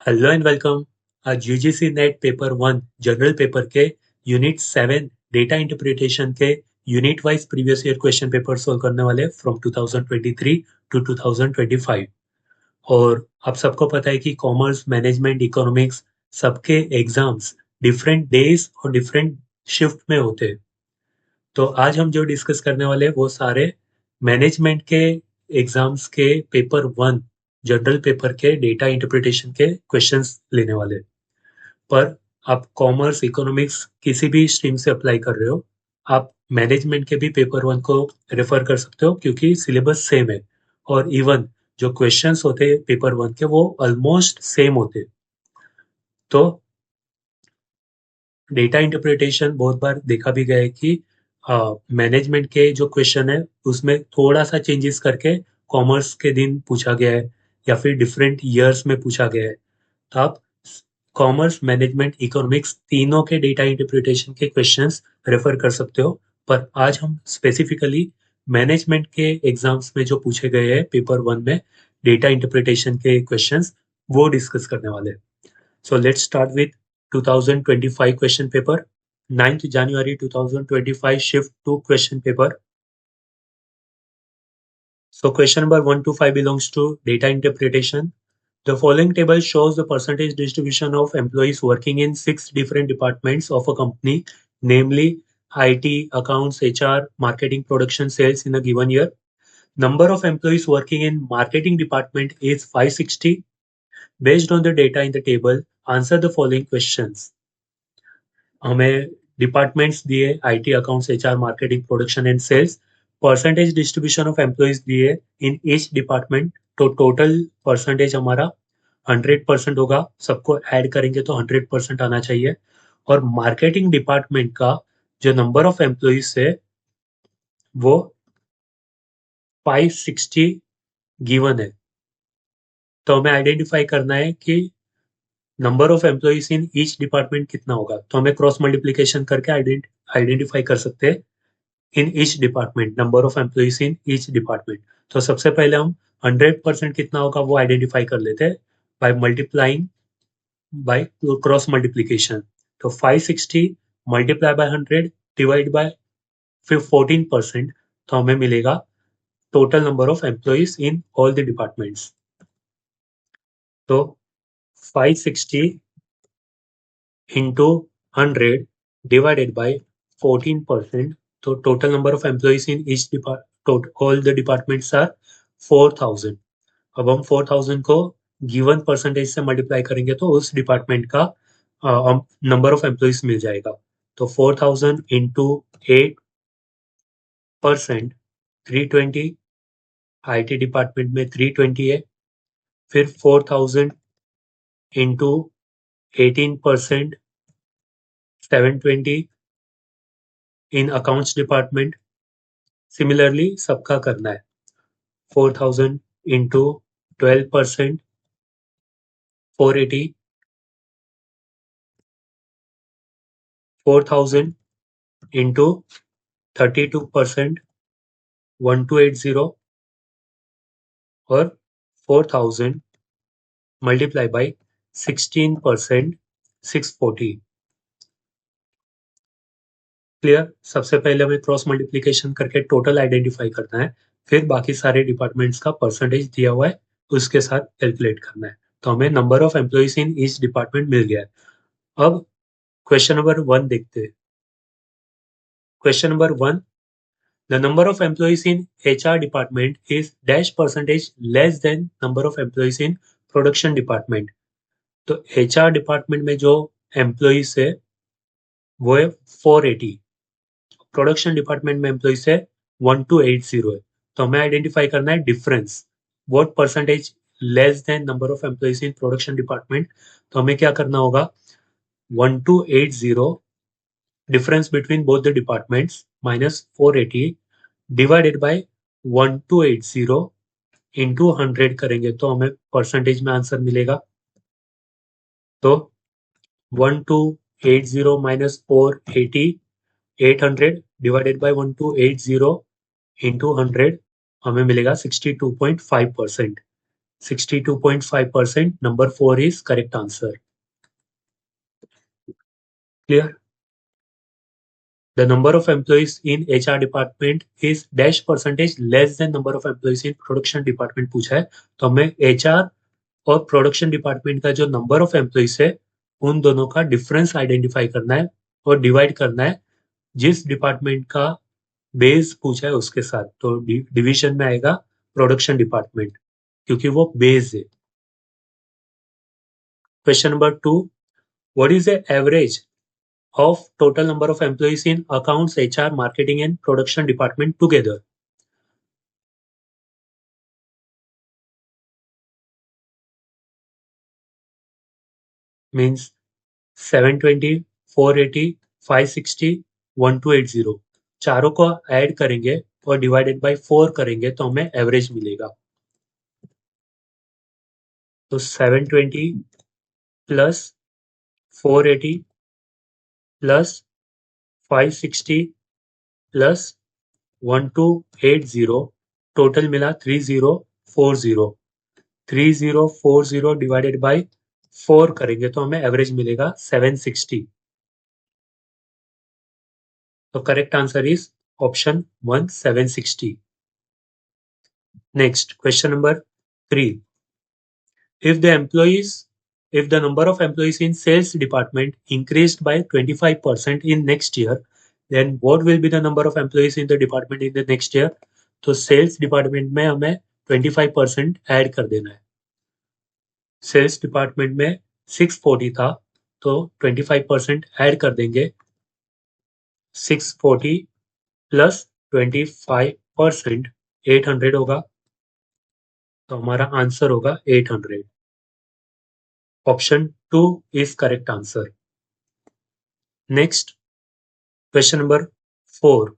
Hello and welcome. आज UGC NET paper 1 general paper के unit 7 data interpretation के unit wise previous year question paper solve करने वाले from 2023 to 2025। और आप सबको पता है कि कॉमर्स, मैनेजमेंट, इकोनॉमिक्स सबके एग्जाम्स डिफरेंट डेज और डिफरेंट शिफ्ट में होते हैं। तो आज हम जो डिस्कस करने वाले हैं वो सारे मैनेजमेंट के एग्जाम्स के पेपर 1 जनरल पेपर के डेटा इंटरप्रिटेशन के क्वेश्चंस लेने वाले हैं। पर आप कॉमर्स, इकोनॉमिक्स किसी भी स्ट्रीम से अप्लाई कर रहे हो, आप मैनेजमेंट के भी पेपर 1 को रेफर कर सकते हो क्योंकि सिलेबस सेम है और इवन जो क्वेश्चंस होते हैं पेपर 1 के वो ऑलमोस्ट सेम होते हैं। तो डेटा इंटरप्रिटेशन बहुत बार देखा भी गया है कि मैनेजमेंट के जो क्वेश्चन है उसमें थोड़ा सा चेंजेस करके कॉमर्स के दिन पूछा गया है या फिर डिफरेंट ईयर्स में पूछा गया है। तो आप कॉमर्स, मैनेजमेंट, इकोनॉमिक्स तीनों के डेटा इंटरप्रिटेशन के क्वेश्चंस रेफर कर सकते हो। पर आज हम स्पेसिफिकली मैनेजमेंट के एग्जाम्स में जो पूछे गए हैं पेपर 1 में डेटा इंटरप्रिटेशन के क्वेश्चंस वो डिस्कस करने वाले हैं। So let's start with 2025 question paper. 9th January 2025 shift to question paper. So question number 1 to 5 belongs to data interpretation. The following table shows the percentage distribution of employees working in 6 different departments of a company, namely IT, accounts, HR, marketing, production, sales in a given year. Number of employees working in marketing department is 560. Based on the data in the table, answer the following questions. हमें departments दिए IT, accounts, HR, marketing, production and sales. Percentage distribution of employees दिए in each department. तो total percentage हमारा 100% होगा, सबको add करेंगे तो 100% आना चाहिए। और मार्केटिंग डिपार्टमेंट का जो नंबर ऑफ एम्प्लॉइज है वो 560 गिवन है। तो हमें आइडेंटिफाई करना है कि number of employees in each department कितना होगा। तो हमें क्रॉस मल्टीप्लीकेशन करके आइडेंटिफाई कर सकते हैं इन each department, number of employees in each department. तो सबसे पहले हम 100% कितना होगा वो आइडेंटिफाई कर लेते हैं by multiplying by cross multiplication. तो 560 मल्टीप्लाई बाय 100 डिवाइड बाय फिर 14%, तो हमें मिलेगा total number of employees in all the departments. तो 560 इंटू 100 डिवाइडेड बाय 14%, तो total number of employees in each all the departments are 4000। अब हम 4000 को गिवन परसेंटेज से मल्टीप्लाई करेंगे तो उस डिपार्टमेंट का नंबर ऑफ एम्प्लॉइज मिल जाएगा। तो 4000 इंटू 8%, 320। आईटी डिपार्टमेंट में 320 है। फिर 4000 इंटू 18%, 720 इन अकाउंट्स डिपार्टमेंट। सिमिलरली सबका करना है। 4000 इंटू 12%, 480। 4000 इंटू 32%, 1280। और 4000 मल्टीप्लाई बाय 16%, 640। क्लियर। सबसे पहले हमें क्रॉस मल्टीप्लीकेशन करके टोटल आइडेंटिफाई करना है, फिर बाकी सारे डिपार्टमेंट्स का परसेंटेज दिया हुआ है उसके साथ कैलकुलेट करना है। तो हमें number of employees in each department मिल गया है। अब क्वेश्चन नंबर 1 देखते हैं। Question number 1, the number of employees in HR department is dash percentage less than number of employees in production department. तो HR डिपार्टमेंट में जो एम्प्लॉइज है वो है 480। प्रोडक्शन डिपार्टमेंट में एम्प्लॉइज है 1280 है। तो हमें आइडेंटिफाई करना है difference, what percentage less than number of employees in production department. तो हमें क्या करना होगा, 1280 difference between both the departments minus 480 divided by 1280 into 100 करेंगे तो हमें परसेंटेज में आंसर मिलेगा। तो 1280 माइनस 480, 800 डिवाइडेड बाय 1280 इंटू 100 हमें मिलेगा 62.5%। 62.5%. Number 4 is correct answer. Clear? The number of employees in HR department is dash percentage less than number of employees in production department पूछा है, तो हमें HR और प्रोडक्शन डिपार्टमेंट का जो नंबर ऑफ एम्प्लॉइज है उन दोनों का डिफरेंस आइडेंटिफाई करना है और डिवाइड करना है जिस डिपार्टमेंट का बेस पूछा है उसके साथ। तो डिवीजन में आएगा प्रोडक्शन डिपार्टमेंट क्योंकि वो बेस है। Question number 2, what is the average of total number of employees in accounts, HR, marketing and production department together? Means 720, 480, 560, 1280 चारों को ऐड करेंगे और डिवाइडेड बाय 4 करेंगे तो हमें एवरेज मिलेगा। तो 720 प्लस 480 प्लस 560 प्लस 1280 टोटल मिला 3040। 3040 डिवाइडेड बाय 4 करेंगे तो हमें एवरेज मिलेगा 760। तो correct answer is option 1, 760। Next question number 3, if the number of employees in sales department increased by 25% in next year, then what will be the number of employees in the department in the next year? तो sales department में हमें 25% add कर देना है। Sales department में 640 था तो 25% add कर देंगे। 640 प्लस 25% 800 होगा, तो हमारा आंसर होगा 800। Option 2 is correct answer. Next question number 4,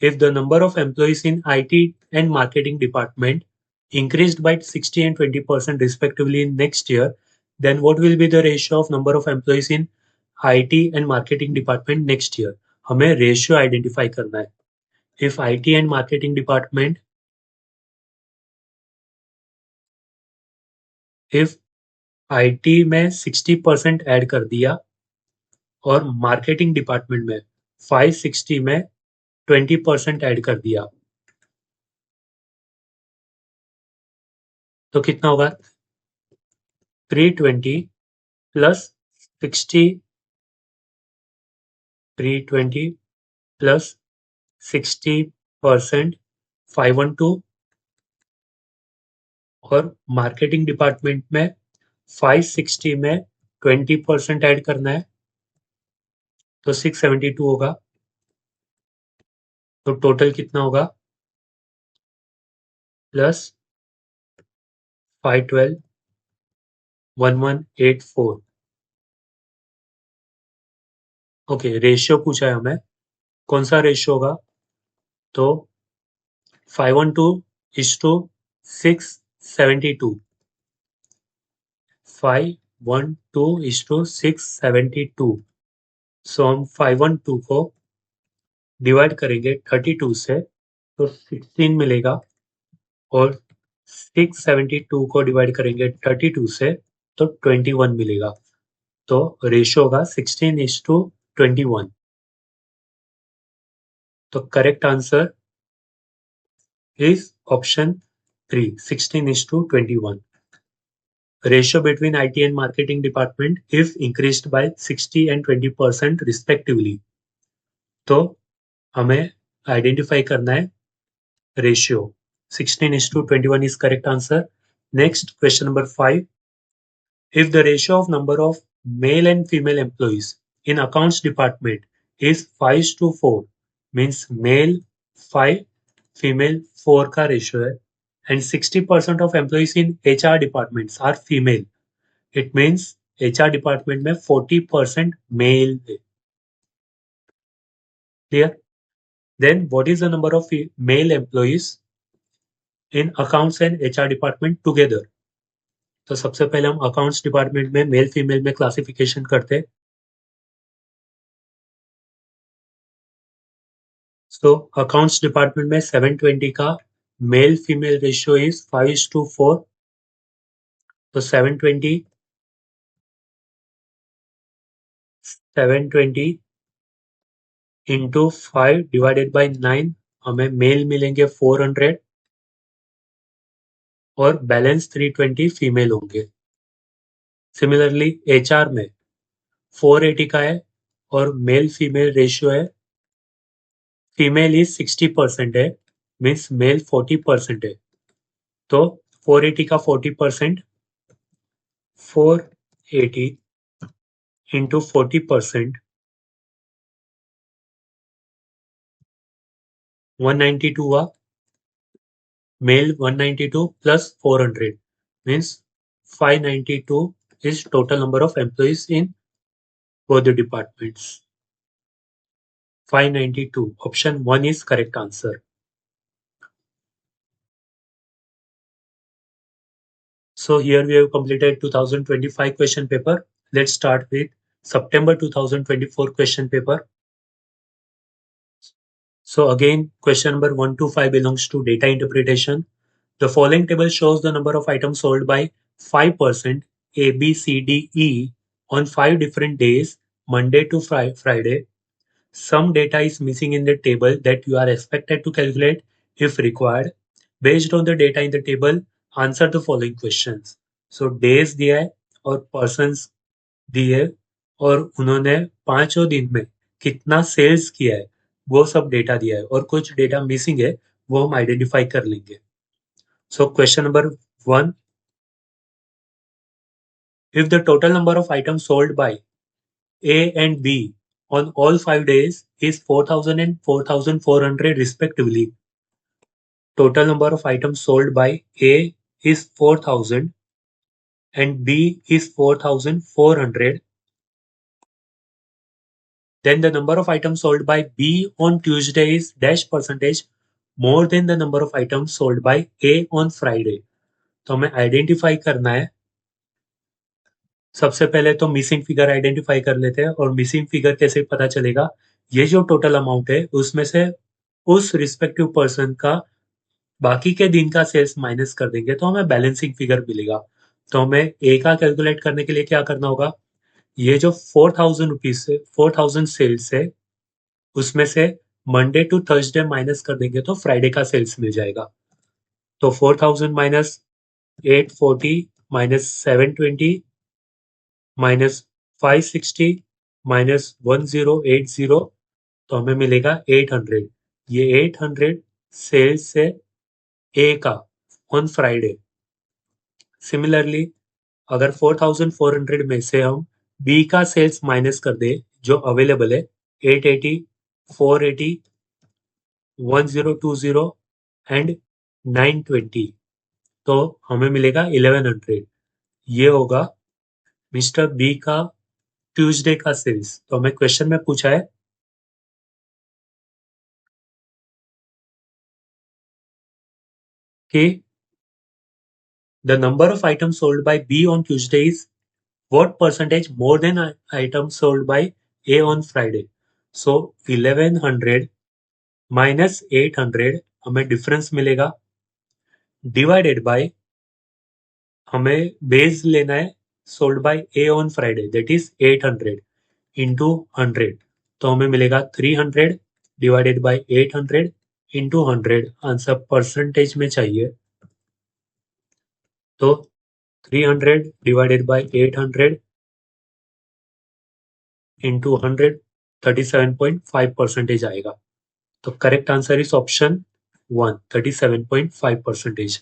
if the number of employees in IT and marketing department increased by 60 and 20% respectively in next year, then what will be the ratio of number of employees in IT and marketing department next year? हमें ratio identify करना है। if IT and marketing department, if IT में 60% add कर दिया और marketing department में 560 में 20% add कर दिया तो कितना होगा? 320 प्लस 60, 320 प्लस 60% 512 और मार्केटिंग डिपार्टमेंट में 560 में 20% ऐड करना है तो 672 होगा। तो टोटल कितना होगा? प्लस 512 1184। ओके, रेशियो पूछा है हमें, कौन सा रेशियो होगा? तो 512 is to 672, 512 is to 672। सो हम 512 को डिवाइड करेंगे 32 से तो 16 मिलेगा और 672 को डिवाइड करेंगे 32 से तो 21 मिलेगा। तो रेशियो होगा 16:21। तो correct answer is option 3, 16:21. Ratio between IT and marketing department if increased by 60 and 20% respectively. तो हमें आइडेंटिफाई करना है ratio. 16:21 is correct answer. Next, question number 5. If the ratio of number of male and female employees in accounts department is 5:4, means male 5, female 4 का ratio है and 60% of employees in HR departments are female, it means HR department में 40% male है। Clear? Then what is the number of male employees in accounts and HR department together? तो सबसे पहले हम accounts department में male female में classification करते हैं। तो अकाउंट्स डिपार्टमेंट में 720 का मेल फीमेल रेशियो इज 5:4, तो 720 इंटू 5 डिवाइडेड बाई 9, हमें मेल मिलेंगे 400 और बैलेंस 320 फीमेल होंगे। सिमिलरली HR में 480 का है और मेल फीमेल रेशियो है, फीमेल इज 60% है, मीन्स मेल 40% है, तो 480 का 40%, 480 इंटू 40%, 192 हुआ, male 192 plus 400 means 592 is total number of employees in both the departments. 592. Option 1 is correct answer. So here we have completed 2025 question paper. Let's start with September 2024 question paper. So again, question number 1 to 5 belongs to data interpretation. The following table shows the number of items sold by 5% A, B, C, D, E on 5 different days, Monday to Friday. Some data is missing in the table that you are expected to calculate if required. Based on the data in the table, answer the following questions. So days दिया है और persons दिए और उन्होंने पांचों दिन में कितना सेल्स किया है वो सब डेटा दिया है और कुछ डेटा मिसिंग है वो हम आइडेंटिफाई कर लेंगे। So question number 1, if the total number of items sold by A and B on all 5 days is 4,000 and 4,400 respectively, total number of items sold by A is 4,000 and B is 4,400, then the number of items sold by B on Tuesday is dash percentage more than the number of items sold by A on Friday. तो हमें identify करना है। सबसे पहले तो missing figure identify कर लेते हैं और मिसिंग फिगर कैसे पता चलेगा, ये जो टोटल अमाउंट है उसमें से उस रिस्पेक्टिव पर्सन का बाकी के दिन का सेल्स माइनस कर देंगे तो हमें बैलेंसिंग फिगर मिलेगा। तो हमें ए का कैलकुलेट करने के लिए क्या करना होगा, ये जो 4,000 रुपीज से 4,000 सेल्स है उसमें से मंडे टू थर्सडे माइनस कर देंगे तो फ्राइडे का सेल्स मिल जाएगा। तो 4,000 माइनस 840 माइनस 720 माइनस 560 माइनस 1080, तो हमें मिलेगा 800। ये 800 सेल्स है ए का ऑन फ्राइडे। सिमिलरली अगर 4,400 में से हम बी का सेल्स माइनस कर दे जो अवेलेबल है 880, 480, 1020 एंड 920, तो हमें मिलेगा 1100। ये होगा मिस्टर बी का ट्यूसडे का सेल्स। तो हमें क्वेश्चन में पूछा है कि the number of items sold by be on Tuesday is what percentage more than items sold by A on Friday. So 1100 minus 800 हमें डिफरेंस मिलेगा डिवाइडेड बाय हमें बेस लेना है sold by A on Friday that is 800 into 100, तो हमें मिलेगा 300 divided by 800 into 100। Answer percentage में चाहिए तो 300 डिवाइडेड बाय 800 इंटू 100 37.5% आएगा। तो correct answer is option 1, 37.5%.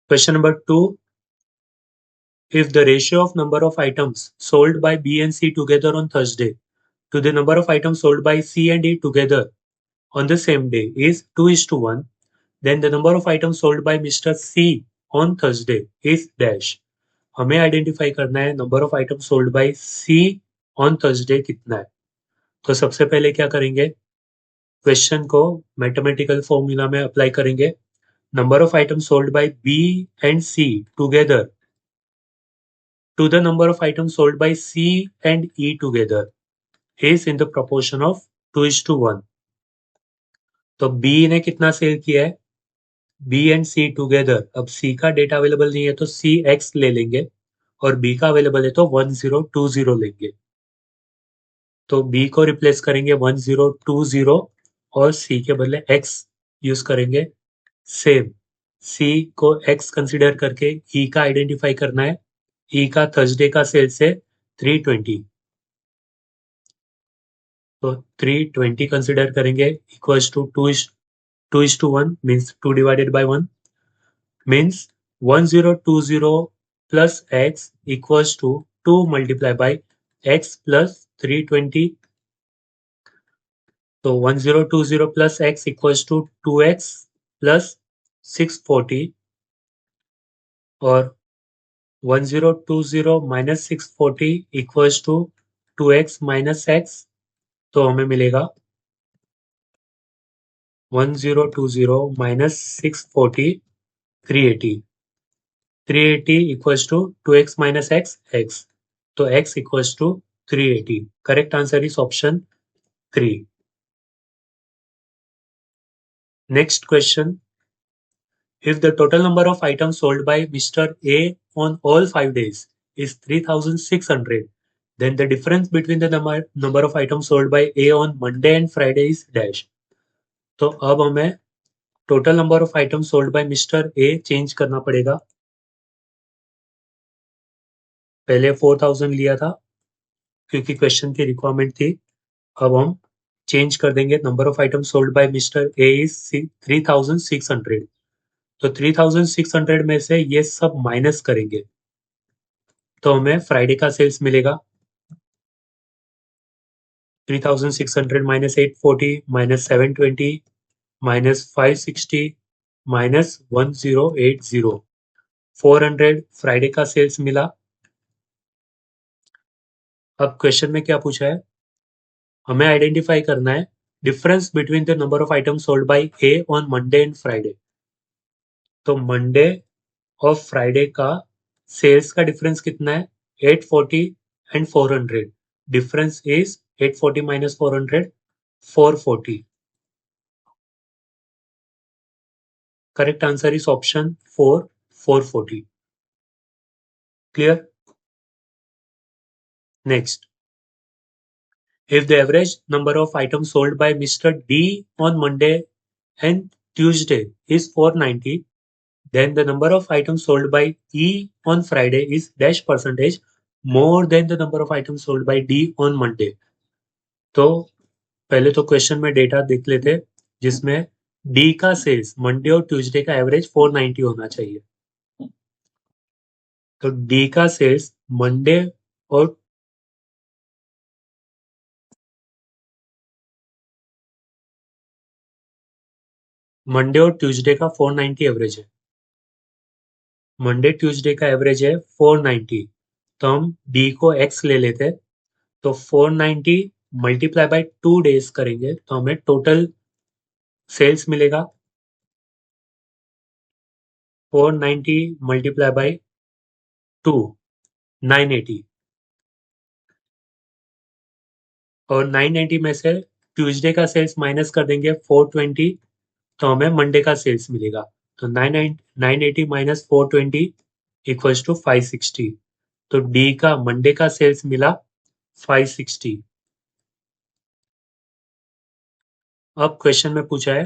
Question number 2, if the ratio of number of items sold by B and C together on Thursday to the number of items sold by C and D together on the same day is 2:1, then the number of items sold by Mr. C on Thursday is dash. हमें identify करना है number of item sold by C on Thursday कितना है। तो सबसे पहले क्या करेंगे, क्वेश्चन को मैथमेटिकल फॉर्मूला में अप्लाई करेंगे। Number of item sold by B and C together to the number of items sold by C and E together is in the proportion of 2:1. तो बी ने कितना सेल किया है, B and C together. अब सी का data available नहीं है तो सी एक्स ले लेंगे, और बी का अवेलेबल है तो 1020 लेंगे। तो बी को रिप्लेस करेंगे 1020 और सी के बदले एक्स यूज करेंगे। सेम सी को एक्स कंसिडर करके ई का आइडेंटिफाई करना है। ई का थर्सडे का सेल्स है 320, तो 320 कंसिडर करेंगे equals to 2:1 means 2 divided by 1 means 1020 plus x equals to 2 multiplied by x plus 320. तो 1020 plus x equals to 2x plus 640 और 1020 minus 640 equals to 2x minus x, तो हमें मिलेगा 1020 minus 640 380 380 equals to 2x minus x x, तो x equals to 380. Correct answer is option 3. Next question. If the total number of items sold by Mr. A on all 5 days is 3600, then the difference between the number of items sold by A on Monday and Friday is dash. तो अब हमें total number of item sold bye mister A change करना पड़ेगा। पहले 4000 लिया था क्योंकि question की रिक्वायरमेंट थी। अब हम चेंज कर देंगे, number of item sold bye mister A is 3600। तो 3600 में से ये सब माइनस करेंगे तो हमें फ्राइडे का सेल्स मिलेगा 3600 minus 840 minus 720 minus 560 minus 1080, 400 Friday का सेल्स मिला। अब क्वेश्चन में क्या पूछा है, हमें आइडेंटिफाई करना है difference between the number of item sold bye A on Monday and Friday. तो मंडे और फ्राइडे का सेल्स का डिफरेंस कितना है, 840 and 400। Difference is 840 minus 400, 440. Correct answer is option 4, 440. Clear? Next, if the average number of items sold by Mr. D on Monday and Tuesday is 490, then the number of items sold by E on Friday is dash percentage more than the number of items sold by D on Monday. तो पहले तो question में data देख लेते जिसमें D का sales Monday और Tuesday का एवरेज 490 होना चाहिए। तो डी का सेल्स मंडे और ट्यूसडे का 490 एवरेज है। मंडे ट्यूसडे का एवरेज है 490, तो हम डी को एक्स ले लेते हैं। तो 490 मल्टीप्लाई बाय 2 डेज करेंगे तो हमें टोटल सेल्स मिलेगा 490 मल्टीप्लाई बाय 2, 980, और 980 में से ट्यूसडे का सेल्स माइनस कर देंगे 420, तो हमें मंडे का सेल्स मिलेगा। तो 980 माइनस 420 इक्वल्स टू 560, तो डी का मंडे का सेल्स मिला 560। अब क्वेश्चन में पूछा है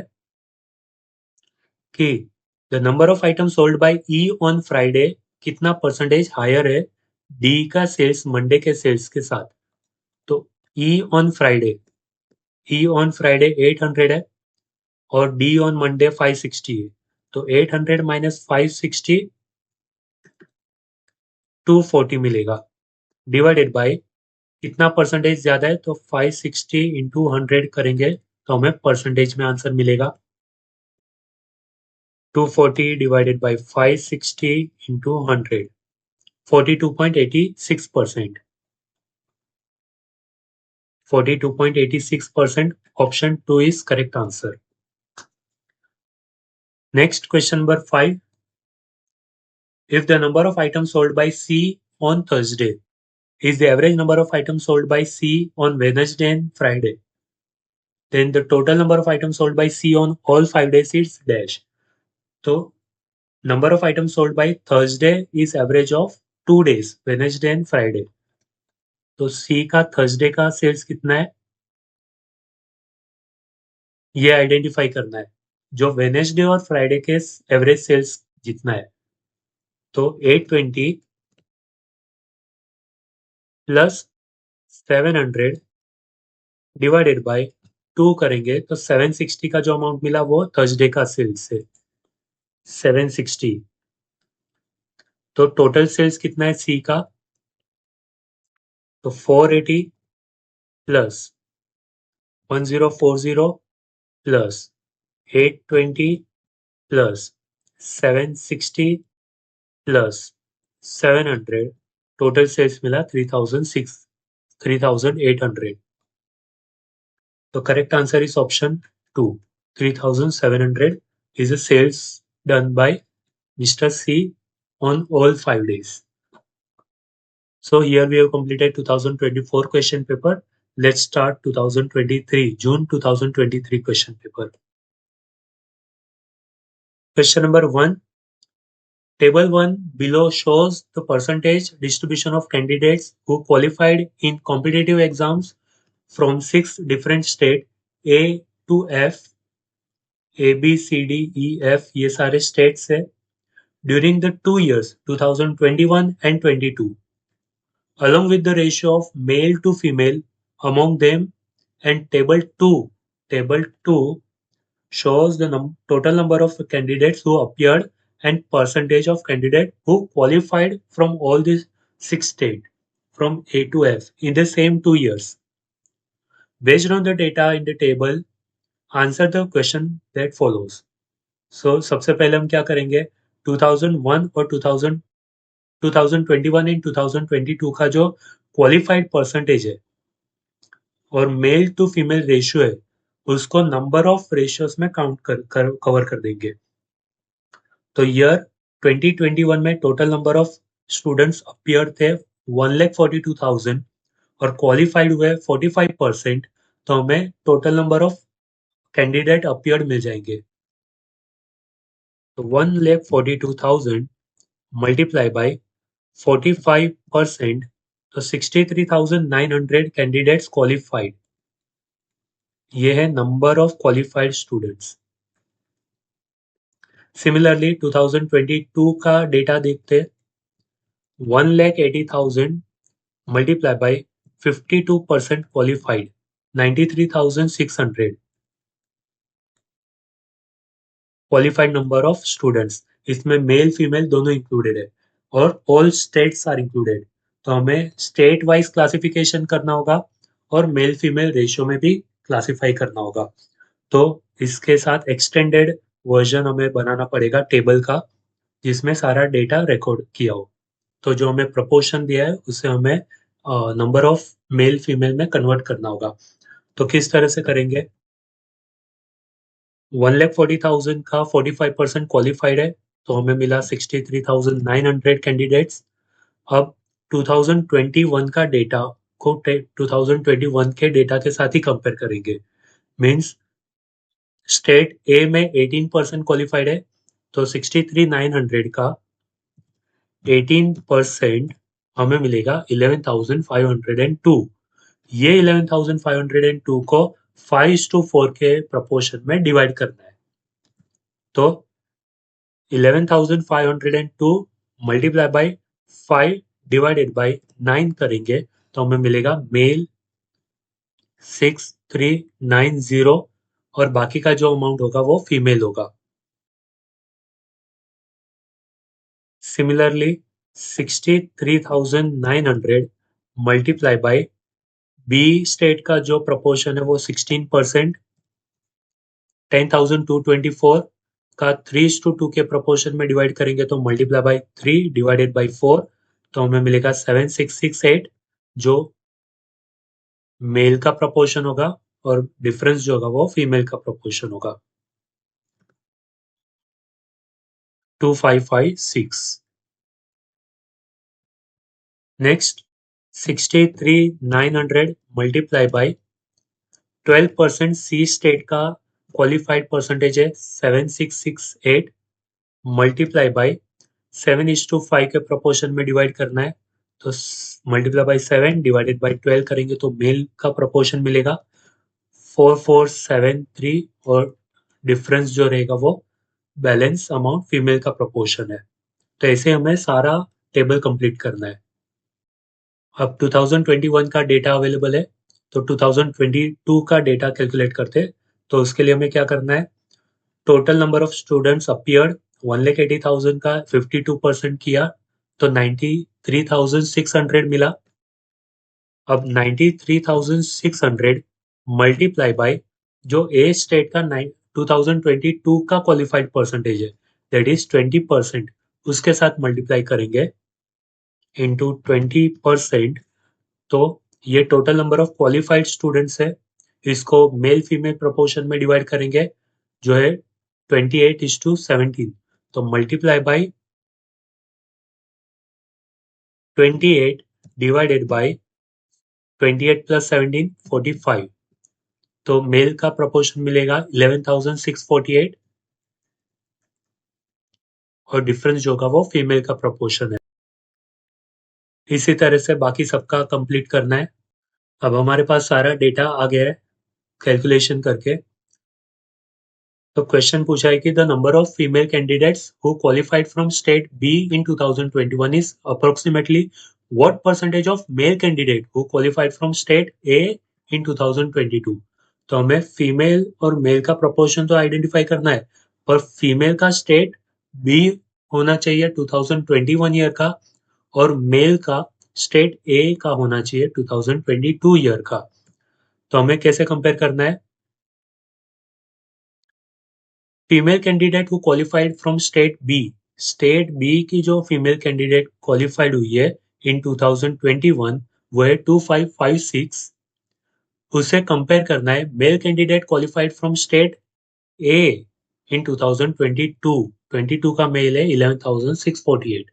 कि the number of item sold bye E on Friday कितना परसेंटेज हायर है डी का सेल्स मंडे के सेल्स के साथ। तो ई ऑन फ्राइडे 800 है और डी ऑन मंडे 560 है। तो 800 माइनस 560 240 मिलेगा, डिवाइडेड बाय कितना परसेंटेज ज्यादा है, तो 560 इंटू 100 करेंगे तो हमें परसेंटेज में आंसर मिलेगा 240 divided by 560 into 100, 42.86%। 42.86%, option 2 is correct answer. Next, question number 5. If the number of items sold by C on Thursday is the average number of items sold by C on Wednesday and Friday, then the total number of items sold by C on all 5 days is dash. So number of items sold by Thursday is average of 2 days, Wednesday and Friday. तो C का Thursday का sales कितना है ये identify करना है, जो Wednesday और फ्राइडे के एवरेज सेल्स जितना है। तो 820 प्लस 700 डिवाइडेड बाय 2 करेंगे तो 760 का जो अमाउंट मिला वो थर्सडे का सेल्स है 760। तो टोटल सेल्स कितना है सी का, तो 480 plus 1040 plus 820 plus 760 plus 700, total sales मिला 3800। The correct answer is option 2. 3700 is a sales done by Mr. C on all 5 days. So here we have completed 2024 question paper. Let's start 2023, June 2023 question paper. Question number 1. Table 1 below shows the percentage distribution of candidates who qualified in competitive exams from 6 different states A to F, A, B, C, D, E, F ये सारे states है during the 2 years 2021 and 22, along with the ratio of male to female among them, and table 2 shows the total number of candidates who appeared and percentage of candidates who qualified from all these 6 states from A to F in the same 2 years. Based on the data in the table, answer the question that follows. So सबसे पहले हम क्या करेंगे 2001 और 2021 and 2022 का जो qualified percentage है और मेल टू फीमेल रेशियो है उसको नंबर ऑफ रेशियोज में काउंट कवर कर देंगे। तो ईयर 2021 में total number of students appear थे 1,42,000 और क्वालिफाइड हुए 45%, तो हमें total number of candidate appeared मिल जाएंगे। तो 1,42,000 मल्टीप्लाई बाय 45%, तो 63,900 कैंडिडेट्स क्वालिफाइड, ये है number of qualified students. Similarly 2022 का डेटा देखते हैं 1,80,000 multiply by 52% qualified 93,600 qualified number of students, इसमें मेल फीमेल दोनों इंक्लूडेड है और ऑल स्टेट्स आर इंक्लूडेड। तो हमें स्टेट वाइज क्लासिफिकेशन करना होगा और मेल फीमेल रेशियो में भी क्लासिफाई करना होगा। तो इसके साथ एक्सटेंडेड वर्जन हमें बनाना पड़ेगा टेबल का जिसमें सारा डेटा रिकॉर्ड किया हो। तो जो हमें प्रपोर्शन दिया है उसे हमें नंबर ऑफ मेल फीमेल में कन्वर्ट करना होगा। तो किस तरह से करेंगे 1,40,000 का 45% क्वालिफाइड है तो हमें मिला 63,900 कैंडिडेट्स। अब 2021 का डेटा को 2021 के डेटा के साथ ही कंपेयर करेंगे। मींस स्टेट ए में 18% क्वालिफाइड है तो 63,900 का 18% हमें मिलेगा 11,502। ये 11,502 को 5:4 के प्रपोर्शन में डिवाइड करना है। तो 11,502 मल्टीप्लाई बाय 5 डिवाइडेड बाय 9 करेंगे तो हमें मिलेगा मेल 6390 और बाकी का जो अमाउंट होगा वो फीमेल होगा। Similarly 63,900 multiply by B state का जो प्रपोर्शन है वो 16%, 10,224 का 3:2 के प्रपोर्शन में डिवाइड करेंगे तो मल्टीप्लाई बाय 3 डिवाइडेड बाय 4 तो हमें मिलेगा 7668 जो मेल का प्रपोर्शन होगा और डिफरेंस जो होगा वो फीमेल का प्रपोर्शन होगा 2556। Next 63,900 multiply by 12% C state का क्वालिफाइड परसेंटेज है 7668 मल्टीप्लाई बाय 7:5 के प्रोपोर्शन में डिवाइड करना है, तो मल्टीप्लाई बाय 7 डिवाइडेड बाय 12 करेंगे तो मेल का प्रोपोर्शन मिलेगा 4473 और डिफरेंस जो रहेगा वो बैलेंस अमाउंट फीमेल का प्रोपोर्शन है। तो ऐसे हमें सारा टेबल कंप्लीट करना है। अब 2021 का डेटा अवेलेबल है, तो 2022 का डेटा कैलकुलेट करते हैं। तो उसके लिए हमें क्या करना है, total number of students appeared 1,80,000 का 52% किया तो 93,600 मिला। अब 93,600 मल्टीप्लाई बाय जो ए स्टेट का 2022 का क्वालिफाइड परसेंटेज है दैट इज 20%, उसके साथ मल्टीप्लाई करेंगे इंटू 20%। तो ये total number of qualified students है, इसको मेल फीमेल प्रोपोर्शन में डिवाइड करेंगे जो है 28:17, तो multiply by 28 divided by 28 plus 17 45, तो मेल का प्रोपोर्शन मिलेगा 11,648 और डिफरेंस जो होगा वो फीमेल का प्रोपोर्शन है। इसी तरह से बाकी सबका कंप्लीट करना है। अब हमारे पास सारा डेटा आ गया है कैलकुलेशन करके। तो क्वेश्चन पूछा है कि the number of female candidates who qualified from state B in 2021 is approximately what percentage of male candidate who qualified from state A in 2022। तो हमें फीमेल और मेल का प्रोपोर्शन तो आइडेंटिफाई करना है, पर फीमेल का स्टेट बी होना चाहिए 2021 ईयर का और मेल का स्टेट ए का होना चाहिए 2022 ईयर का। तो हमें कैसे कंपेयर करना है, female candidate who qualified from state B की जो फीमेल कैंडिडेट क्वालिफाइड हुई है इन 2021 वो है 2556, उसे कंपेयर करना है male candidate qualified from state A in 2022 का मेल है 11,648।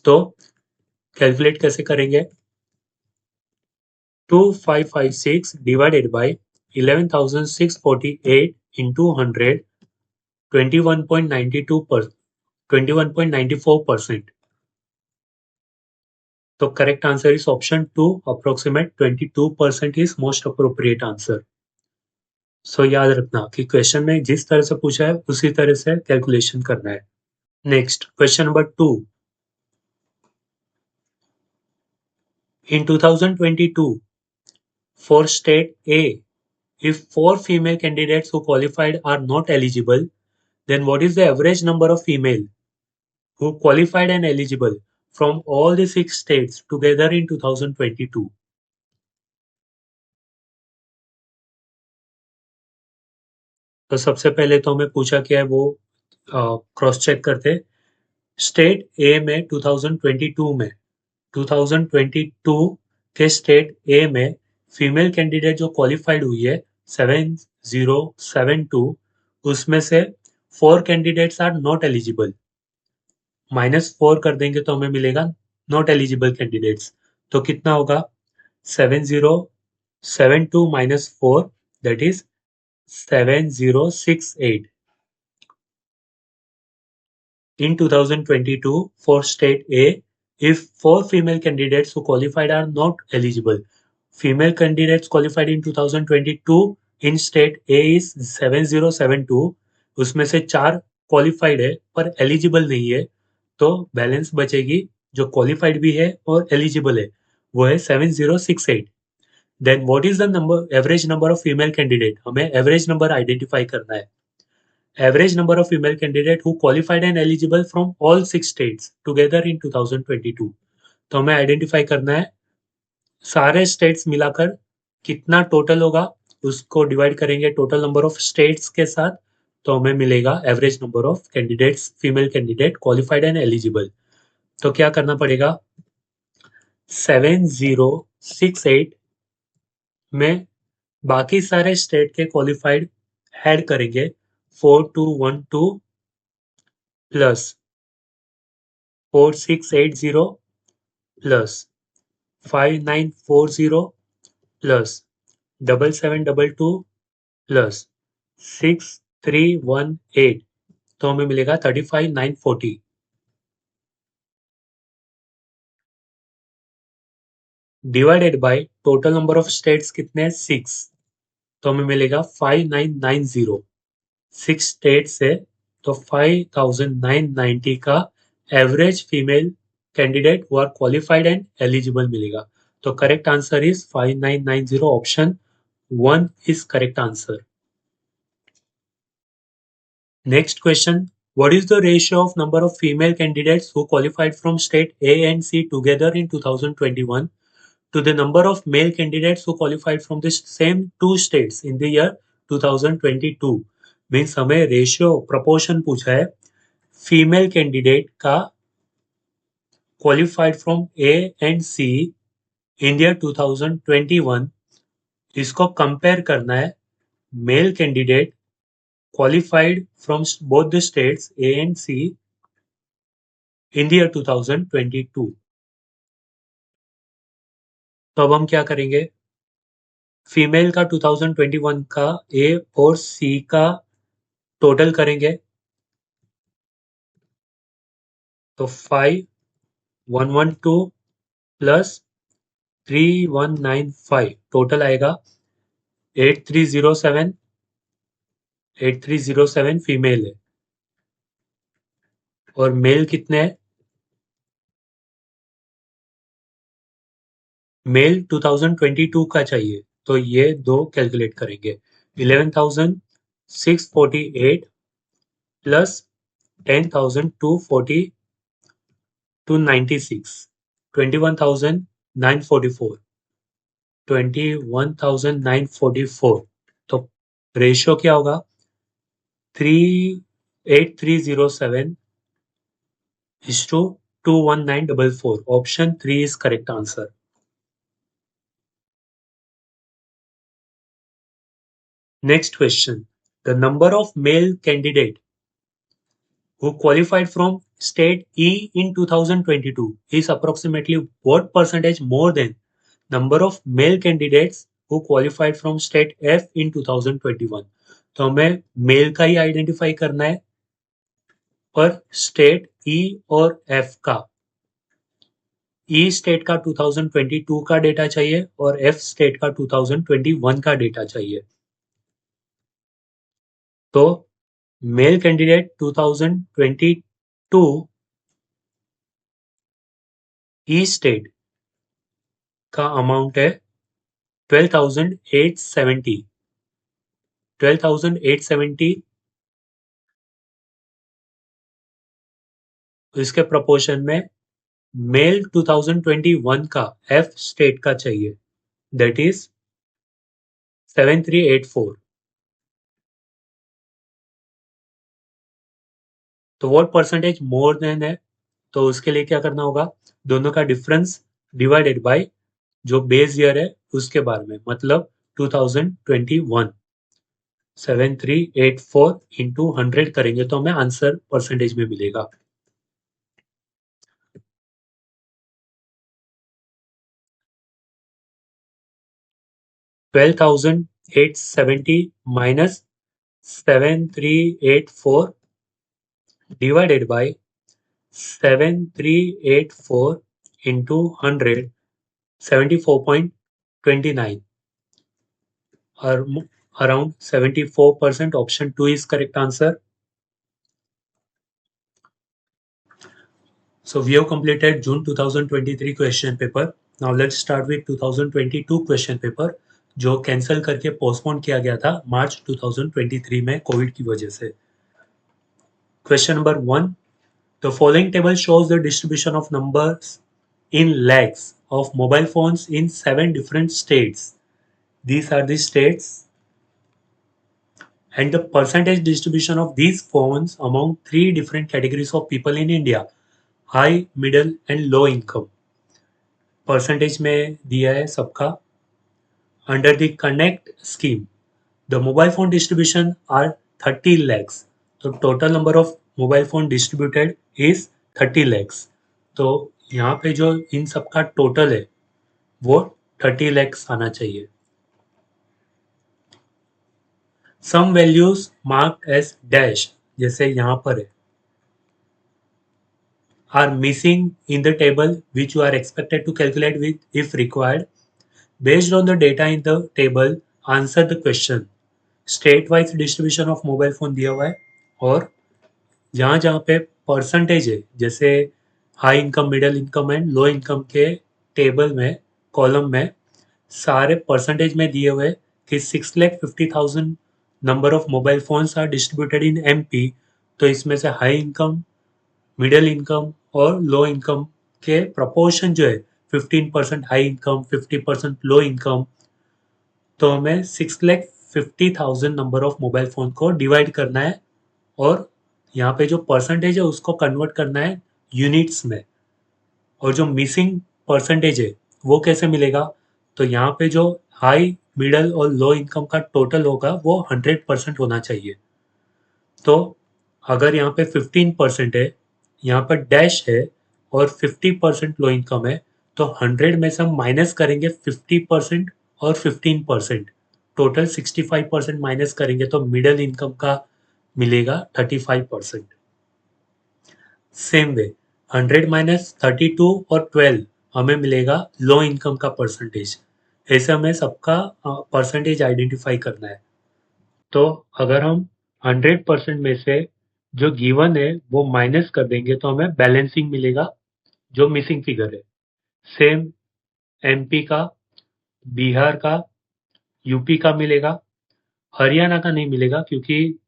तो कैलकुलेट कैसे करेंगे, 2556 डिवाइडेड बाय 11,648 इंटू 100 21.94%। तो correct answer is option 2, approximate 22% is most appropriate answer. So याद रखना कि क्वेश्चन में जिस तरह से पूछा है उसी तरह से कैलकुलेशन करना है। Next question number 2, in 2022 for state A if 4 female candidates who qualified are not eligible, then what is the average number of female who qualified and eligible from all the 6 states together in 2022? तो सबसे पहले तो हमें पूछा क्या है वो cross check करते। स्टेट ए में 2022 के स्टेट ए में फीमेल कैंडिडेट जो क्वालिफाइड हुई है 7072, उसमें से 4 कैंडिडेट्स आर नॉट एलिजिबल, -4 कर देंगे तो हमें मिलेगा नॉट एलिजिबल कैंडिडेट्स। तो कितना होगा, 7072 -4 that is 7068। In 2022, for State A, if 4 female candidates who qualified are not eligible, female candidates qualified in 2022 in State A is 7072, उसमें से 4 क्वालिफाइड है पर एलिजिबल नहीं है, तो बैलेंस बचेगी जो क्वालिफाइड भी है और एलिजिबल है वो है 7068। Then what is the number average number of female candidate, हमें एवरेज नंबर आइडेंटिफाई करना है। Average number of female candidate who qualified and eligible from all 6 states together in 2022। तो हमें आइडेंटिफाई करना है सारे स्टेट्स मिलाकर कितना टोटल होगा, उसको डिवाइड करेंगे टोटल नंबर ऑफ स्टेट्स के साथ, तो हमें मिलेगा average number of candidates female candidate qualified and eligible. तो क्या करना पड़ेगा, 7068 में बाकी सारे स्टेट के क्वालिफाइड ऐड करेंगे 4212 प्लस 4680 प्लस 5940 प्लस 7722 प्लस 6318, तो हमें मिलेगा 35,940 divided by total number of states कितने हैं 6, तो हमें मिलेगा 5990। 6 स्टेट्स है तो 5990 का average female candidate who are qualified and eligible मिलेगा। तो correct answer is 5990, option 1 is correct answer. Next question. What is the ratio of number of female candidates who qualified from state A and C together in 2021 to the number of male candidates who qualified from the same two states in the year 2022? Means हमें ratio proportion पूछा है female candidate का qualified from A and C in year 2021, इसको compare करना है male candidate qualified from both the states A and C in the year 2022. तो अब हम क्या करेंगे, फीमेल का 2021 का A और C का टोटल करेंगे, तो 5112 प्लस 3195 टोटल आएगा 8307। 8307 फीमेल है और मेल कितने हैं, मेल 2022 का चाहिए, तो ये दो कैलकुलेट करेंगे 11,648 प्लस 10,240 to 96, 21,944, 21,944। तो रेशियो क्या होगा 38307 is to 21944, option 3 is correct answer. Next question. The number of male candidate who qualified from state E in 2022 is approximately what percentage more than number of male candidates who qualified from state F in 2021? तो हमें mail का ही identify करना है पर state ई और F का। ई state का 2022 का डेटा चाहिए और एफ स्टेट का 2021 का डेटा चाहिए। तो मेल कैंडिडेट 2022 ई स्टेट का अमाउंट है 12,870। 12,870 इसके प्रोपोर्शन में मेल 2021 का एफ स्टेट का चाहिए, दैट इज 7384। तो व्हाट परसेंटेज मोर देन है, तो उसके लिए क्या करना होगा, दोनों का डिफरेंस डिवाइडेड बाय जो बेस ईयर है उसके बारे में, मतलब 2021। 7384 इंटू 100 करेंगे तो हमें आंसर परसेंटेज में मिलेगा। $12,870 minus 7384 divided by 7384 into 100, 74.29, or around 74%. Option 2 is correct answer. So we have completed June 2023 question paper. Now let's start with 2022 question paper, जो कैंसिल करके पोस्टपोन किया गया था मार्च 2023 में कोविड की वजह से। Question number 1, the following table shows the distribution of numbers in lakhs of mobile phones in 7 different states. These are the states and the percentage distribution of these phones among 3 different categories of people in India: high, middle and low income. Percentage में दिया है सबका। Under the connect scheme the mobile phone distribution are 30 lakhs, तो total number of mobile phone distributed is 30 lakhs। तो यहाँ पे जो इन सबका टोटल है वो 30 lakhs आना चाहिए। Some values marked as dash, जैसे यहाँ पर है, are missing in the table which you are expected to calculate with if required based on the data in the table, answer the question. State wise distribution of mobile phone दिया हुआ है, और जहाँ जहाँ पे परसेंटेज है, जैसे high income, middle income and low income के टेबल में, कॉलम में सारे परसेंटेज में दिए हुए कि 6,50,000 number of mobile phones are distributed in MP. तो इसमें से हाई इनकम, मिडिल इनकम और लो इनकम के प्रपोर्शन जो है 15% हाई इनकम, 50% लो इनकम, तो हमें 6,50,000 नंबर ऑफ मोबाइल फोन को डिवाइड करना है, और यहाँ पे जो परसेंटेज है उसको कन्वर्ट करना है यूनिट्स में। और जो मिसिंग परसेंटेज है वो कैसे मिलेगा, तो यहाँ पे जो हाई, मिडल और लो इनकम का टोटल होगा वो 100% होना चाहिए। तो अगर यहाँ पे 15% है, यहाँ पर डैश है, और 50% लो इनकम है, तो 100 में से हम माइनस करेंगे 50% और 15%, टोटल 65% माइनस करेंगे तो मिडिल इनकम का मिलेगा 35%। सेम वे 100 माइनस 32 और 12 हमें मिलेगा लो इनकम का परसेंटेज। ऐसे हमें सबका परसेंटेज आइडेंटिफाई करना है। तो अगर हम 100% में से जो गिवन है वो माइनस कर देंगे तो हमें बैलेंसिंग मिलेगा, जो मिसिंग फिगर है। सेम एमपी का, बिहार का, यूपी का मिलेगा, हरियाणा का नहीं मिलेगा क्योंकि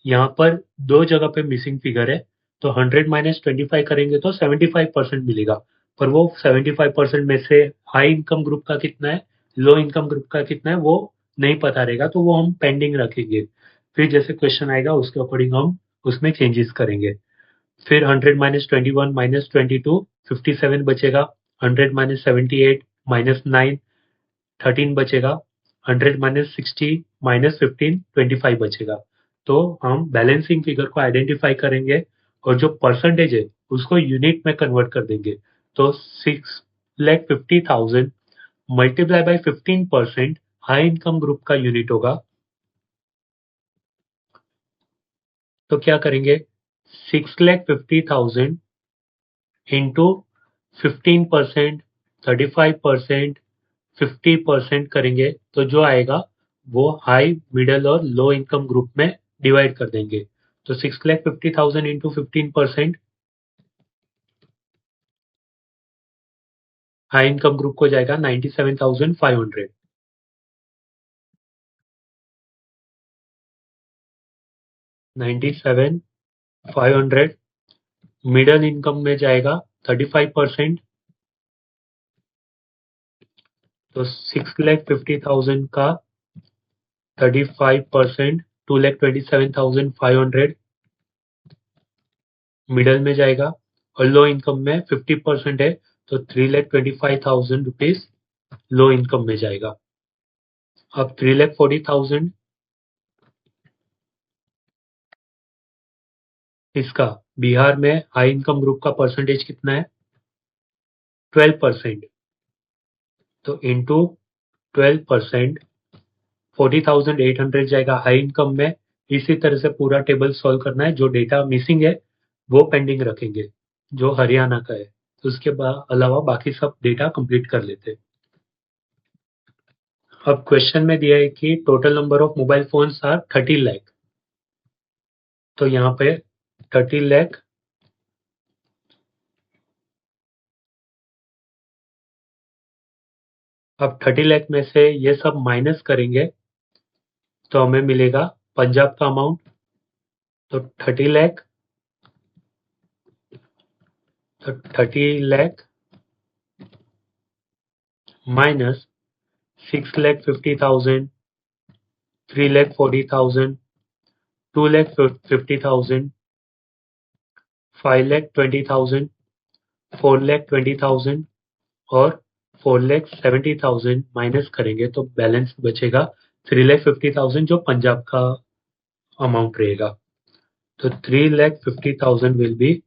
यहाँ पर दो जगह पे मिसिंग फिगर है। तो 100 माइनस 25 करेंगे तो 75% मिलेगा, पर वो 75% में से हाई इनकम ग्रुप का कितना है, लो इनकम ग्रुप का कितना है, वो नहीं पता रहेगा, तो वो हम पेंडिंग रखेंगे। फिर जैसे क्वेश्चन आएगा उसके अकॉर्डिंग हम उसमें चेंजेस करेंगे। फिर 100 माइनस 21 माइनस 22, 57 बचेगा। 100 माइनस 78 माइनस 9, 13 बचेगा। 100 माइनस 60 माइनस 15, 25 बचेगा। तो हम बैलेंसिंग फिगर को आइडेंटिफाई करेंगे और जो परसेंटेज है उसको यूनिट में कन्वर्ट कर देंगे। तो 6,50,000 multiply by 15% high income group का यूनिट होगा। तो क्या करेंगे, 6,50,000 इंटू 15%, 35%, 50% करेंगे तो जो आएगा वो हाई, मिडल और लो इनकम ग्रुप में डिवाइड कर देंगे। तो 6,50,000 इंटू 15% हाई इनकम ग्रुप को जाएगा 97,500। 97,500 मिडल इनकम में जाएगा 35%। तो 6,50,000 का 35%, 2,27,500 मिडल में जाएगा, और लो इनकम में 50% है तो 3,25,000 रुपीज लो इनकम में जाएगा। अब 3,40,000 इसका, बिहार में हाई इनकम ग्रुप का परसेंटेज कितना है, 12%। तो इंटू 12%, 40,800 जाएगा हाई इनकम में। इसी तरह से पूरा टेबल सॉल्व करना है, जो डेटा मिसिंग है वो पेंडिंग रखेंगे, जो हरियाणा का है। उसके अलावा बाकी सब डेटा कंप्लीट कर लेते हैं। अब क्वेश्चन में दिया है कि total number of mobile phones are 30 lakh. तो यहाँ पे 30 लाख, अब 30 लाख में से ये सब माइनस करेंगे तो हमें मिलेगा पंजाब का अमाउंट। तो 30 लाख, तो 30 लाख माइनस 6,50,000, 3,40,000, 2,50,000, 5,20,000, 4,20,000 और 4,70,000 माइनस करेंगे तो बैलेंस बचेगा 3,50,000, जो पंजाब का अमाउंट रहेगा। तो 3,50,000 will be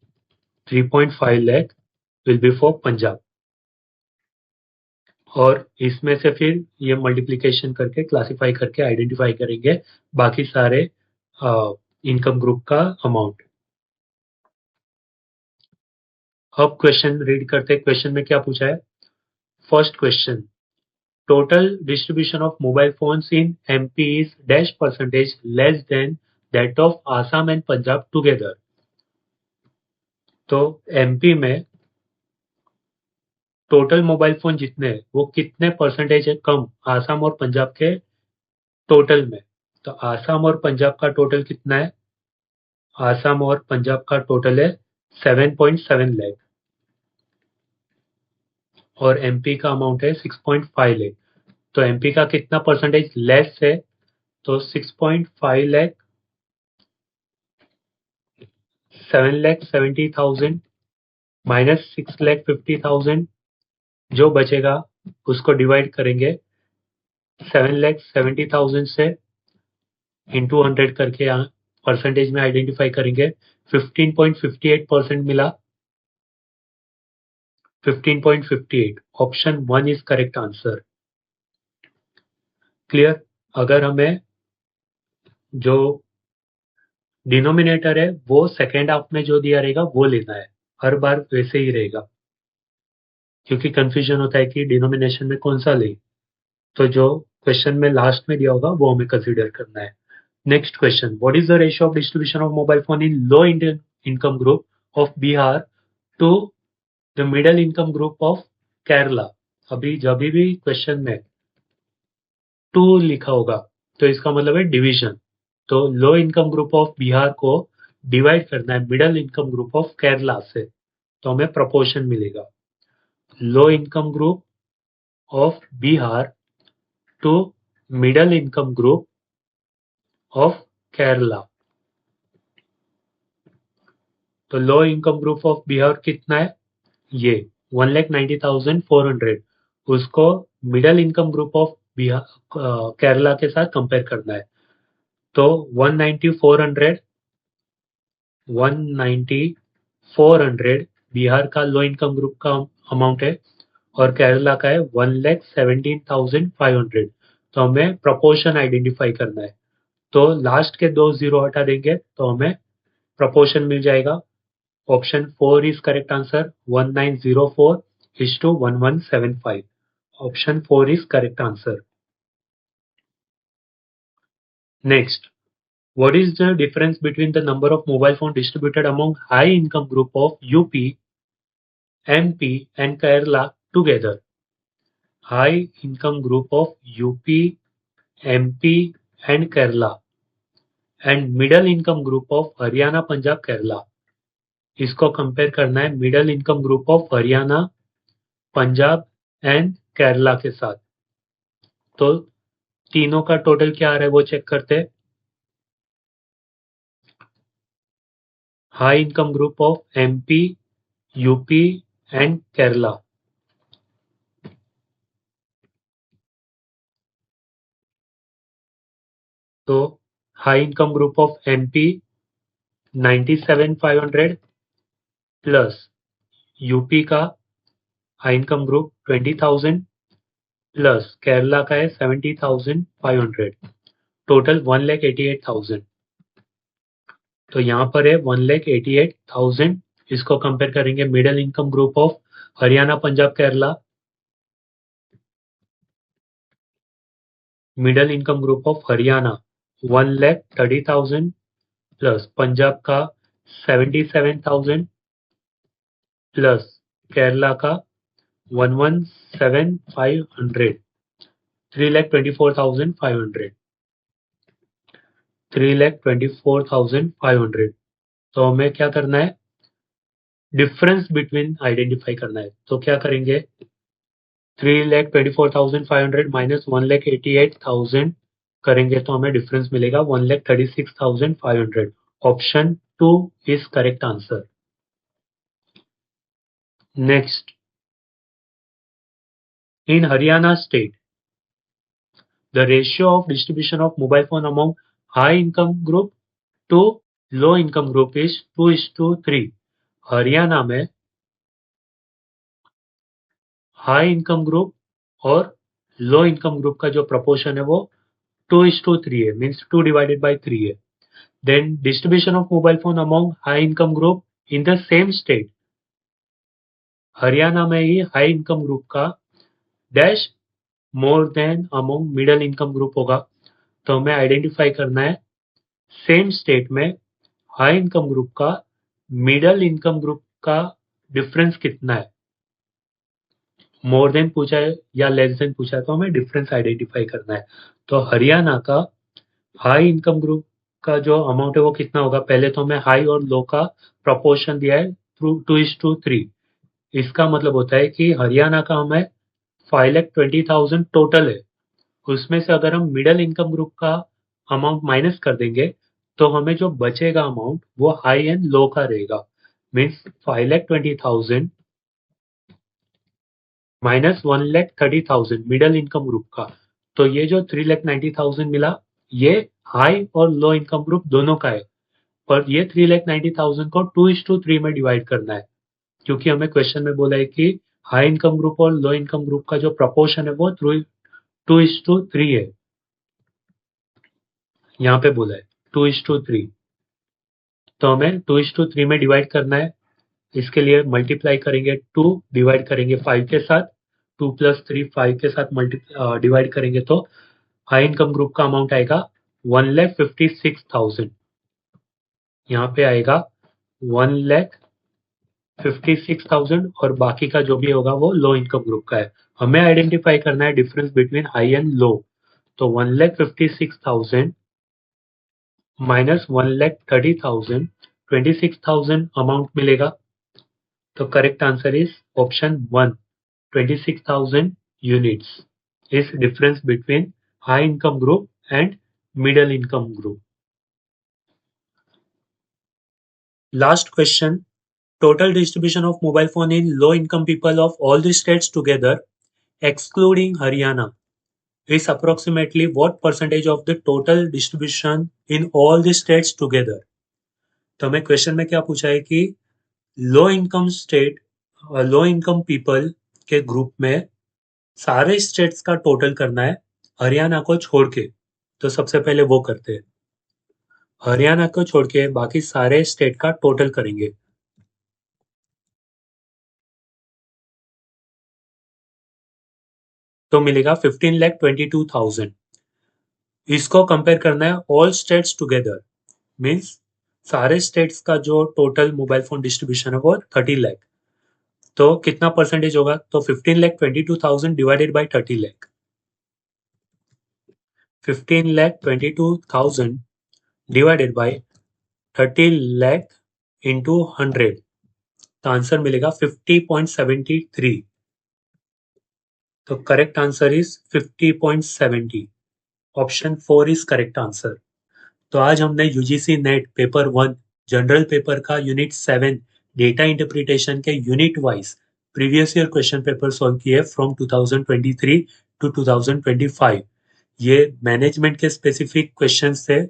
3.5 lakh will be for Punjab. और इसमें से फिर ये मल्टीप्लिकेशन करके क्लासिफाई करके आइडेंटिफाई करेंगे बाकी सारे इनकम ग्रुप का अमाउंट। अब क्वेश्चन रीड करते हैं। क्वेश्चन में क्या पूछा है? First question, total distribution of mobile phones in MP is dash percentage less than that of Assam and Punjab together. तो एमपी में टोटल मोबाइल फोन जितने हैं वो कितने परसेंटेज है कम आसाम और पंजाब के टोटल में? तो आसाम और पंजाब का टोटल कितना है? आसाम और पंजाब का टोटल है 7.7 लाख और एमपी का अमाउंट है 6.5 लाख। तो एमपी का कितना परसेंटेज लेस है? तो 6.5 लाख 7,70,000 माइनस 6,50,000 जो बचेगा उसको डिवाइड करेंगे 7,70,000 से इंटू 100 करके यहाँ परसेंटेज में आइडेंटिफाई करेंगे। 15.58% मिला। 15.58 option 1 is correct answer. Clear? अगर हमें जो डिनोमिनेटर है वो सेकेंड हाफ में जो दिया रहेगा वो लेना है, हर बार वैसे ही रहेगा क्योंकि कंफ्यूजन होता है कि डिनोमिनेशन में कौन सा ले। तो जो क्वेश्चन में लास्ट में दिया होगा वो हमें कंसीडर करना है। Next question, what is the ratio of distribution of mobile phone in low income group of Bihar to the middle income group of Kerala? अभी जब भी क्वेश्चन में टू लिखा होगा तो इसका मतलब है डिवीजन। तो low income group of Bihar को डिवाइड करना है middle income group of Kerala से, तो हमें प्रोपोर्शन मिलेगा। Low income group of Bihar to middle income group of Kerala. तो low income group of Bihar कितना है? ये 1,90,400। उसको middle income group of Bihar Kerala के साथ कंपेयर करना है। तो 190,400 190,400 बिहार का लो इनकम ग्रुप का अमाउंट है और केरला का है 1,17,500। तो हमें प्रोपोर्शन आइडेंटिफाई करना है। तो लास्ट के दो जीरो हटा देंगे तो हमें प्रोपोर्शन मिल जाएगा। Option 4 is correct answer. 1904 is to 1175. Option 4 is correct answer. Next, what is the difference between the number of mobile phone distributed among high income group of UP, MP and Kerala together? High income group of UP, MP and Kerala and middle income group of Haryana, Punjab, Kerala. इसको compare करना है middle income group of Haryana, Punjab and Kerala के साथ। तो तीनों का total क्या आ रहा है वो चेक करते हैं। High income group of MP, UP and Kerala. तो high income group of MP 97,500 plus UP का high income group 20,000 plus Kerala का है 70,500, टोटल 1,88,000। तो यहाँ पर है 1,88,000। इसको कंपेयर करेंगे middle income group of Haryana, Punjab, Kerala. Middle income group of Haryana 1,30,000 plus Punjab का 77,000 प्लस केरला का 1,17,500, 3,24,500, 3,24,500। तो हमें क्या करना है? डिफरेंस बिटवीन आइडेंटिफाई करना है। तो क्या करेंगे? 3,24,500 माइनस 1,88,000 करेंगे तो हमें डिफरेंस मिलेगा 1,36,500। Option 2 is correct answer. Next, in Haryana state, the ratio of distribution of mobile phone among high income group to low income group is 2:3। Haryana में हाई इनकम ग्रुप और लो इनकम ग्रुप का जो proportion है वो 2:3 है, means 2 divided by 3 है. Then distribution of mobile phone among high income group in the same state. Haryana में ही हाई इनकम ग्रुप का dash more than among middle income group होगा. तो हमें आइडेंटिफाई करना है सेम स्टेट में हाई इनकम ग्रुप का मिडल इनकम ग्रुप का डिफरेंस कितना है. मोर देन पूछा है या लेस देन पूछा है तो हमें डिफरेंस आइडेंटिफाई करना है. तो हरियाणा का हाई इनकम ग्रुप का जो अमाउंट है वो कितना होगा. पहले तो हमें हाई और लो का प्रोपोर्शन दिया है थ्रू 2:3. इसका मतलब होता है कि हरियाणा का हमें 5,20,000 टोटल है. उसमें से अगर हम मिडल इनकम ग्रुप का अमाउंट माइनस कर देंगे तो हमें जो बचेगा अमाउंट वो हाई एंड लो का रहेगा. Means 5,20,000 minus 1,30,000 middle income group का. तो ये जो 3,90,000 मिला ये हाई और लो इनकम ग्रुप दोनों का है. पर ये 3,90,000 को 2:3 में डिवाइड करना है क्योंकि हमें क्वेश्चन में बोला है कि हाई इनकम ग्रुप और लो इनकम ग्रुप का जो प्रपोर्शन है वो 2:3 है. यहाँ पे बोला है 2:3. तो हमें 2:3 में डिवाइड करना है. इसके लिए मल्टीप्लाई करेंगे 2 डिवाइड करेंगे 5 के साथ. 2 प्लस 3 5 के साथ डिवाइड करेंगे तो हाई इनकम ग्रुप का अमाउंट आएगा 1,56,000. यहाँ पे आएगा 1,56,000 और बाकी का जो भी होगा वो लो इनकम ग्रुप का है. हमें आइडेंटिफाई करना है difference between high and low. तो 1,56,000 माइनस 1,30,000 26,000 अमाउंट मिलेगा. तो correct answer is option 1. 26,000 units is difference between high income group and middle income group. Last question. Total distribution of mobile phone in low income people of all the states together, excluding Haryana, is approximately what percentage of the total distribution in all the states together? तो हमें question में क्या पूछा है कि low income state low income people के group में सारे स्टेट्स का टोटल करना है हरियाणा को छोड़ के. तो सबसे पहले वो करते हैं. हरियाणा को छोड़ के बाकी सारे स्टेट का टोटल करेंगे. तो मिलेगा 15,22,000. इसको कंपेयर करना है ऑल स्टेट्स टुगेदर. मीन्स सारे स्टेट्स का जो टोटल मोबाइल फोन डिस्ट्रीब्यूशन है वो 30 लाख. तो कितना परसेंटेज होगा. तो 15,22,000 divided by 30 lakh. 15,22,000 divided by 30 lakh into 100. तो आंसर मिलेगा 50.73. तो correct answer is 50.70. Option 4 is correct answer. तो आज हमने UGC NET paper 1 general paper का यूनिट 7 डेटा इंटरप्रिटेशन के unit wise previous year question paper solve किए फ्रॉम 2023 टू 2025. ये मैनेजमेंट के स्पेसिफिक क्वेश्चंस थे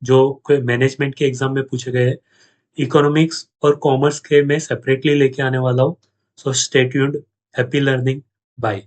जो मैनेजमेंट के एग्जाम में पूछे गए. इकोनॉमिक्स और कॉमर्स के मैं सेपरेटली लेके आने वाला हूँ. So stay tuned. Happy learning. Bye.